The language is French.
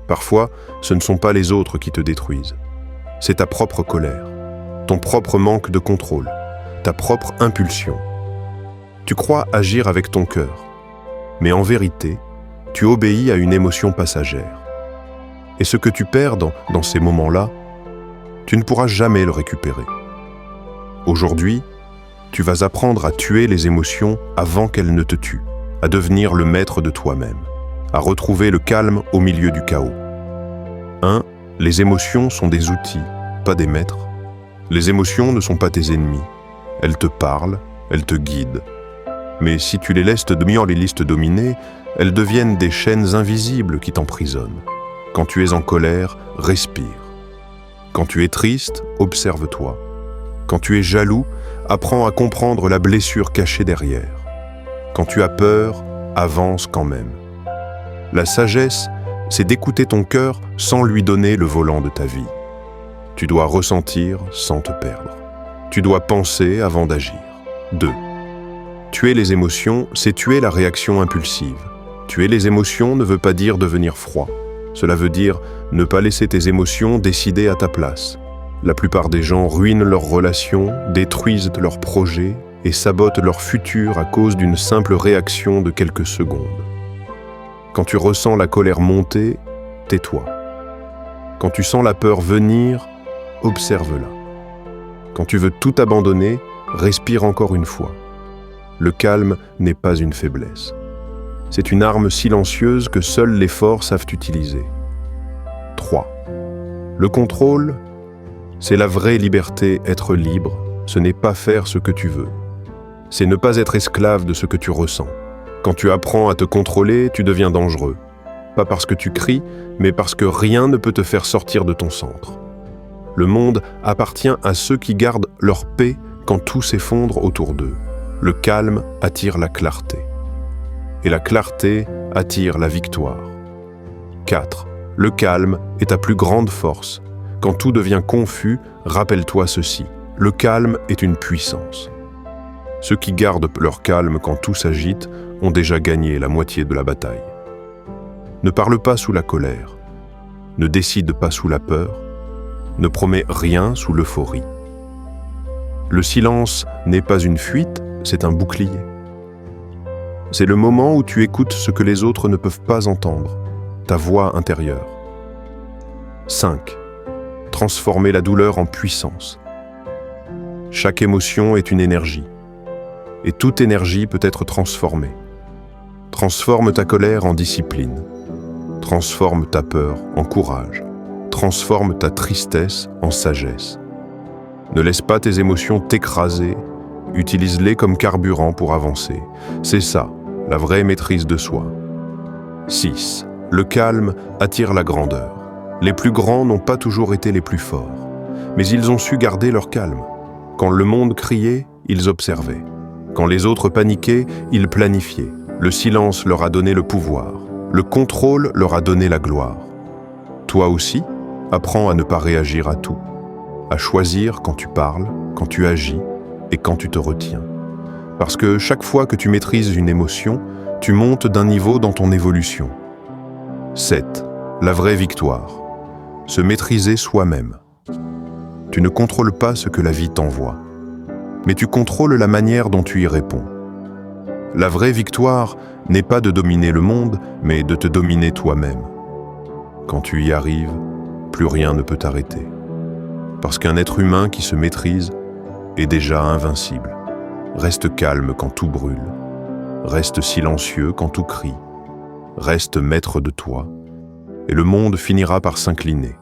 Parfois, ce ne sont pas les autres qui te détruisent. C'est ta propre colère, ton propre manque de contrôle, ta propre impulsion. Tu crois agir avec ton cœur, mais en vérité, tu obéis à une émotion passagère. Et ce que tu perds dans ces moments-là, tu ne pourras jamais le récupérer. Aujourd'hui, tu vas apprendre à tuer les émotions avant qu'elles ne te tuent, à devenir le maître de toi-même, à retrouver le calme au milieu du chaos. 1. Les émotions sont des outils, pas des maîtres. Les émotions ne sont pas tes ennemis. Elles te parlent, elles te guident. Mais si tu les laisses te dominer, elles deviennent des chaînes invisibles qui t'emprisonnent. Quand tu es en colère, respire. Quand tu es triste, observe-toi. Quand tu es jaloux, apprends à comprendre la blessure cachée derrière. Quand tu as peur, avance quand même. La sagesse, c'est d'écouter ton cœur sans lui donner le volant de ta vie. Tu dois ressentir sans te perdre. Tu dois penser avant d'agir. 2. Tuer les émotions, c'est tuer la réaction impulsive. Tuer les émotions ne veut pas dire devenir froid. Cela veut dire ne pas laisser tes émotions décider à ta place. La plupart des gens ruinent leurs relations, détruisent leurs projets et sabotent leur futur à cause d'une simple réaction de quelques secondes. Quand tu ressens la colère monter, tais-toi. Quand tu sens la peur venir, observe-la. Quand tu veux tout abandonner, respire encore une fois. Le calme n'est pas une faiblesse. C'est une arme silencieuse que seuls les forts savent utiliser. 3. Le contrôle, c'est la vraie liberté, être libre. Ce n'est pas faire ce que tu veux. C'est ne pas être esclave de ce que tu ressens. Quand tu apprends à te contrôler, tu deviens dangereux. Pas parce que tu cries, mais parce que rien ne peut te faire sortir de ton centre. Le monde appartient à ceux qui gardent leur paix quand tout s'effondre autour d'eux. Le calme attire la clarté. Et la clarté attire la victoire. 4. Le calme est ta plus grande force. Quand tout devient confus, rappelle-toi ceci. Le calme est une puissance. Ceux qui gardent leur calme quand tout s'agite ont déjà gagné la moitié de la bataille. Ne parle pas sous la colère. Ne décide pas sous la peur. Ne promets rien sous l'euphorie. Le silence n'est pas une fuite, c'est un bouclier. C'est le moment où tu écoutes ce que les autres ne peuvent pas entendre, ta voix intérieure. 5. Transformer la douleur en puissance. Chaque émotion est une énergie, et toute énergie peut être transformée. Transforme ta colère en discipline. Transforme ta peur en courage. Transforme ta tristesse en sagesse. Ne laisse pas tes émotions t'écraser, utilise-les comme carburant pour avancer. C'est ça, la vraie maîtrise de soi. 6. Le calme attire la grandeur. Les plus grands n'ont pas toujours été les plus forts, mais ils ont su garder leur calme. Quand le monde criait, ils observaient. Quand les autres paniquaient, ils planifiaient. Le silence leur a donné le pouvoir. Le contrôle leur a donné la gloire. Toi aussi, apprends à ne pas réagir à tout, à choisir quand tu parles, quand tu agis et quand tu te retiens. Parce que chaque fois que tu maîtrises une émotion, tu montes d'un niveau dans ton évolution. 7. La vraie victoire. Se maîtriser soi-même. Tu ne contrôles pas ce que la vie t'envoie, mais tu contrôles la manière dont tu y réponds. La vraie victoire n'est pas de dominer le monde, mais de te dominer toi-même. Quand tu y arrives, plus rien ne peut t'arrêter. Parce qu'un être humain qui se maîtrise est déjà invincible. Reste calme quand tout brûle. Reste silencieux quand tout crie. Reste maître de toi, et le monde finira par s'incliner.